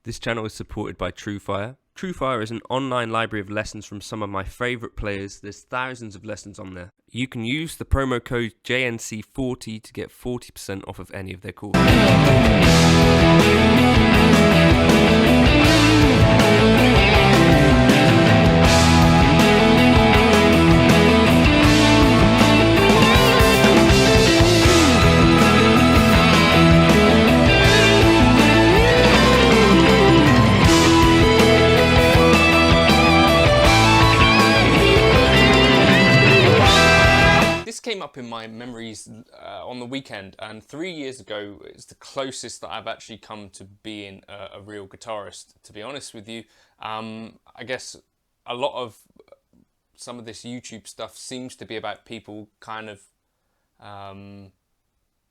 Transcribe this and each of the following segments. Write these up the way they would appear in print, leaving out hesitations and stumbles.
This channel is supported by TrueFire. TrueFire is an online library of lessons from some of my favourite players. There's thousands of lessons on there. You can use the promo code JNC40 to get 40% off of any of their courses. Came up in my memories on the weekend, and 3 years ago it's the closest that I've actually come to being a real guitarist, to be honest with you. I guess a lot of some of this YouTube stuff seems to be about people kind of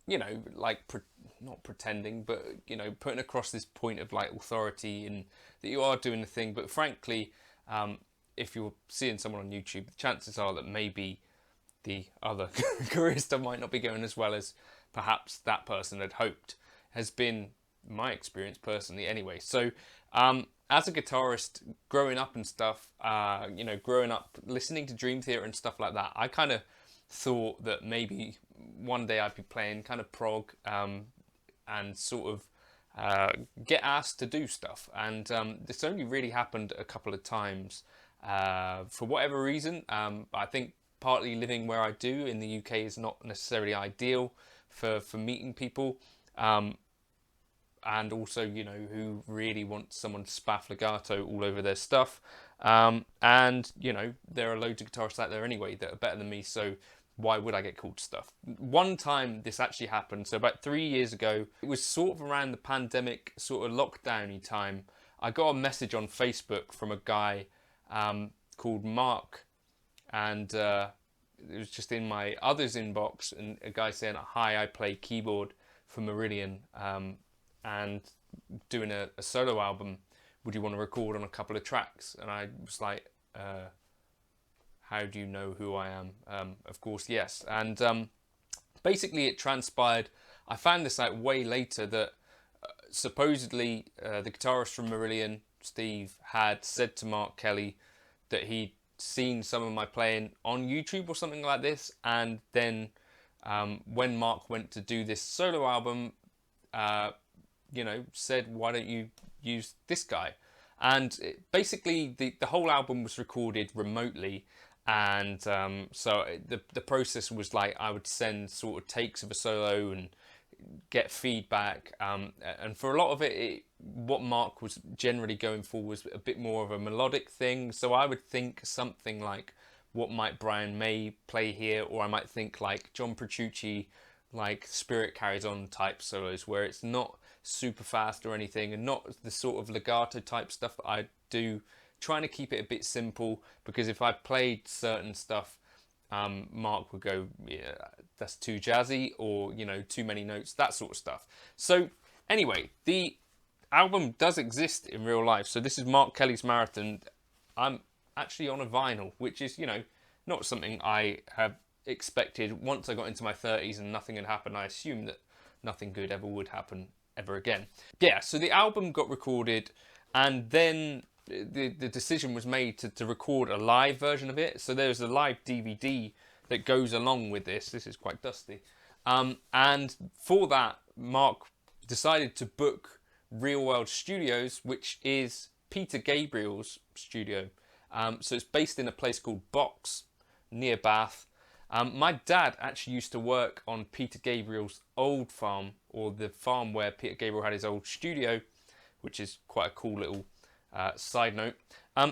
you know, like not pretending, but you know, putting across this point of like authority and that you are doing the thing. But frankly, if you're seeing someone on YouTube, the chances are that maybe the other career might not be going as well as perhaps that person had hoped, has been my experience personally anyway. So as a guitarist, growing up and stuff, you know, growing up listening to Dream Theater and stuff like that, I kind of thought that maybe one day I'd be playing kind of prog and sort of get asked to do stuff. And this only really happened a couple of times for whatever reason. I think partly living where I do in the UK is not necessarily ideal for meeting people, and also, you know, who really wants someone to spaff legato all over their stuff, and you know, there are loads of guitarists out there anyway that are better than me, so why would I get called stuff? One time this actually happened, so about 3 years ago, it was sort of around the pandemic sort of lockdowny time. I got a message on Facebook from a guy called Mark, and it was just in my others inbox, and a guy saying, "Hi, I play keyboard for Meridian and doing a solo album. Would you want to record on a couple of tracks?" And I was like, "How do you know who I am?" Of course, yes. And basically, it transpired. I found this out way later that supposedly the guitarist from Meridian, Steve, had said to Mark Kelly that he'd seen some of my playing on YouTube or something like this, and then when Mark went to do this solo album, you know, said, "Why don't you use this guy?" And basically the whole album was recorded remotely, and so the process was like I would send sort of takes of a solo and get feedback, and for a lot of it, what Mark was generally going for was a bit more of a melodic thing. So I would think something like, what might Brian May play here? Or I might think like John Petrucci, like Spirit Carries On type solos, where it's not super fast or anything, and not the sort of legato type stuff that I do, trying to keep it a bit simple, because if I played certain stuff, Mark would go, "Yeah, that's too jazzy," or, you know, too many notes, that sort of stuff. So anyway, the album does exist in real life. So this is Mark Kelly's Marathon. I'm actually on a vinyl, which is, you know, not something I have expected. Once I got into my 30s and nothing had happened, I assumed that nothing good ever would happen ever again. Yeah, so the album got recorded, and then the decision was made to record a live version of it. So there's a live DVD that goes along with this. This is quite dusty. And for that, Mark decided to book Real World Studios, which is Peter Gabriel's studio. So it's based in a place called Box, near Bath. My dad actually used to work on Peter Gabriel's old farm, or the farm where Peter Gabriel had his old studio, which is quite a cool little side note.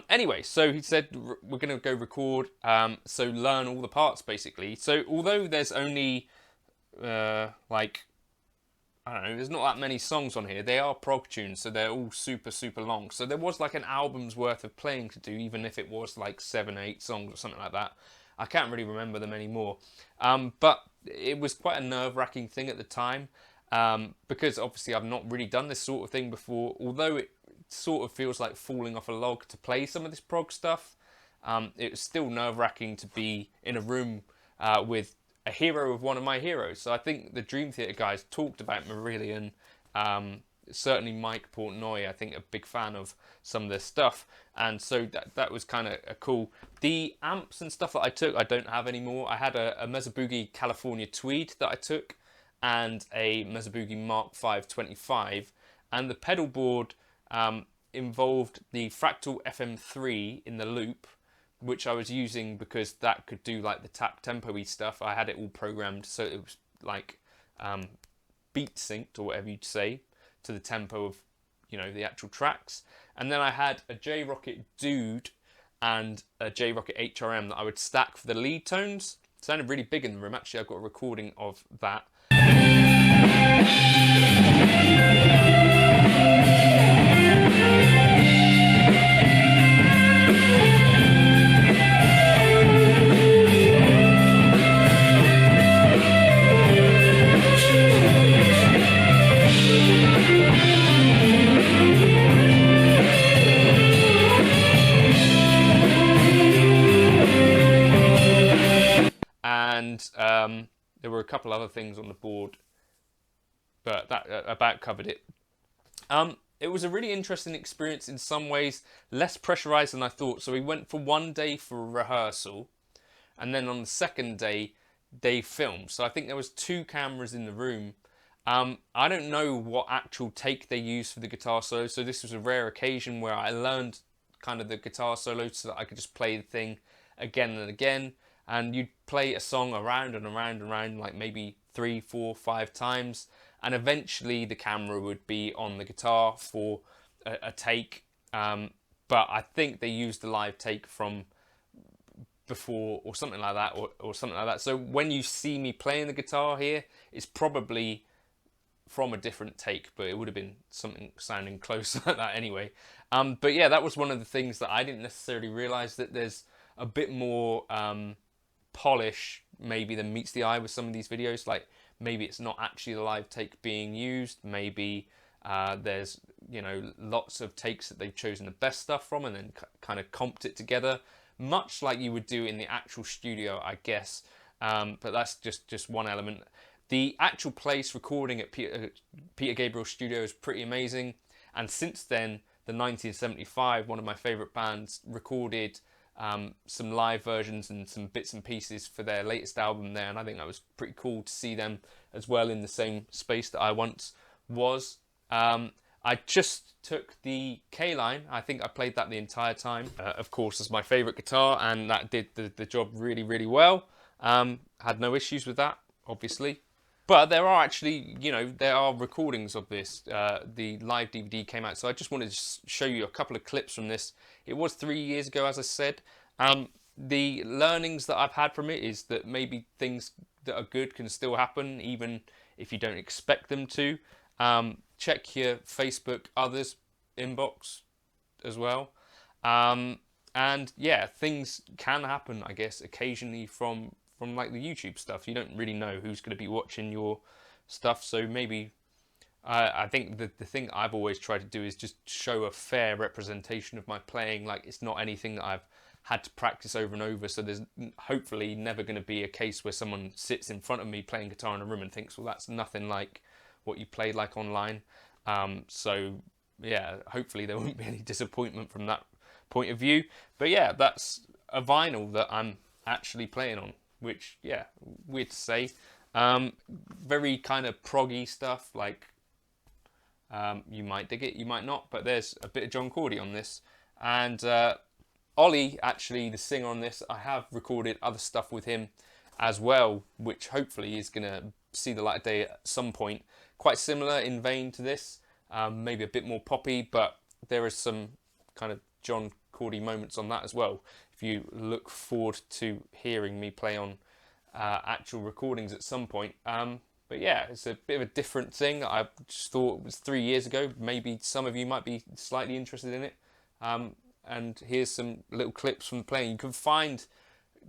Anyway, so he said, "We're going to go record, so learn all the parts," basically. So although there's only like, I don't know, there's not that many songs on here, they are prog tunes, so they're all super long. So there was like an album's worth of playing to do, even if it was like 7 or 8 songs or something like that. I can't really remember them anymore, but it was quite a nerve-wracking thing at the time, because obviously I've not really done this sort of thing before. Although it sort of feels like falling off a log to play some of this prog stuff, it was still nerve-wracking to be in a room with a hero of one of my heroes. So I think the Dream Theater guys talked about Meridian certainly Mike Portnoy, I think, a big fan of some of their stuff, and so that was kind of cool. The amps and stuff that I took, I don't have anymore. I had a Mesa Boogie California Tweed that I took, and a Mesa Boogie Mark 525, and the pedal board involved the Fractal FM3 in the loop, which I was using because that could do like the tap tempo-y stuff. I had it all programmed so it was like beat synced, or whatever you'd say, to the tempo of, you know, the actual tracks. And then I had a J-Rocket Dude and a J-Rocket HRM that I would stack for the lead tones. It sounded really big in the room. Actually, I've got a recording of that. And there were a couple other things on the board, but that about covered it. It was a really interesting experience in some ways, less pressurized than I thought. So we went for one day for rehearsal, and then on the second day, they filmed. So I think there was 2 cameras in the room. I don't know what actual take they used for the guitar solo, so this was a rare occasion where I learned kind of the guitar solo so that I could just play the thing again and again. And you'd play a song around and around and around, like maybe 3, 4, 5 times, and eventually the camera would be on the guitar for a take. But I think they used the live take from before, or something like that, or something like that. So when you see me playing the guitar here, it's probably from a different take, but it would have been something sounding close like that anyway. But yeah, that was one of the things that I didn't necessarily realize, that there's a bit more polish maybe than meets the eye with some of these videos. Like maybe it's not actually the live take being used, maybe there's, you know, lots of takes that they've chosen the best stuff from and then kind of comped it together, much like you would do in the actual studio, I guess. But that's just one element. The actual place recording at Peter Gabriel studio is pretty amazing, and since then the 1975, one of my favorite bands, recorded some live versions and some bits and pieces for their latest album there, and I think that was pretty cool to see them as well in the same space that I once was. I just took the K-Line. I think I played that the entire time. Of course, it's my favourite guitar, and that did the job really, really well. Had no issues with that, obviously. But there are actually, you know, there are recordings of this. The live DVD came out, so I just wanted to show you a couple of clips from this. It was 3 years ago, as I said. The learnings that I've had from it is that maybe things that are good can still happen, even if you don't expect them to. Check your Facebook others inbox as well. And yeah, things can happen, I guess, occasionally from like the YouTube stuff. You don't really know who's going to be watching your stuff, so maybe I think the thing I've always tried to do is just show a fair representation of my playing. Like, it's not anything that I've had to practice over and over, so there's hopefully never going to be a case where someone sits in front of me playing guitar in a room and thinks, well, that's nothing like what you played like online. So yeah, hopefully there won't be any disappointment from that point of view. But yeah, that's a vinyl that I'm actually playing on, which, yeah, weird to say. Very kind of proggy stuff, like you might dig it, you might not, but there's a bit of John Cordy on this. And Ollie, actually, the singer on this, I have recorded other stuff with him as well, which hopefully is going to see the light of day at some point. Quite similar in vein to this, maybe a bit more poppy, but there is some kind of John Cordy moments on that as well, if you look forward to hearing me play on actual recordings at some point. But yeah, it's a bit of a different thing. I just thought it was 3 years ago. Maybe some of you might be slightly interested in it. And here's some little clips from playing. You can find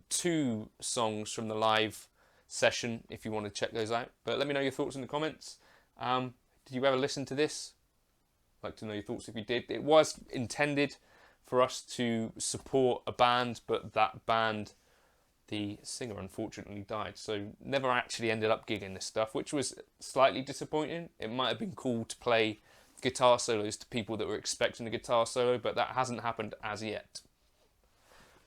2 songs from the live session if you want to check those out. But let me know your thoughts in the comments. Did you ever listen to this? I'd like to know your thoughts if you did. It was intended for us to support a band, but that band, the singer, unfortunately died, so never actually ended up gigging this stuff, which was slightly disappointing. It might have been cool to play guitar solos to people that were expecting a guitar solo, but that hasn't happened as yet.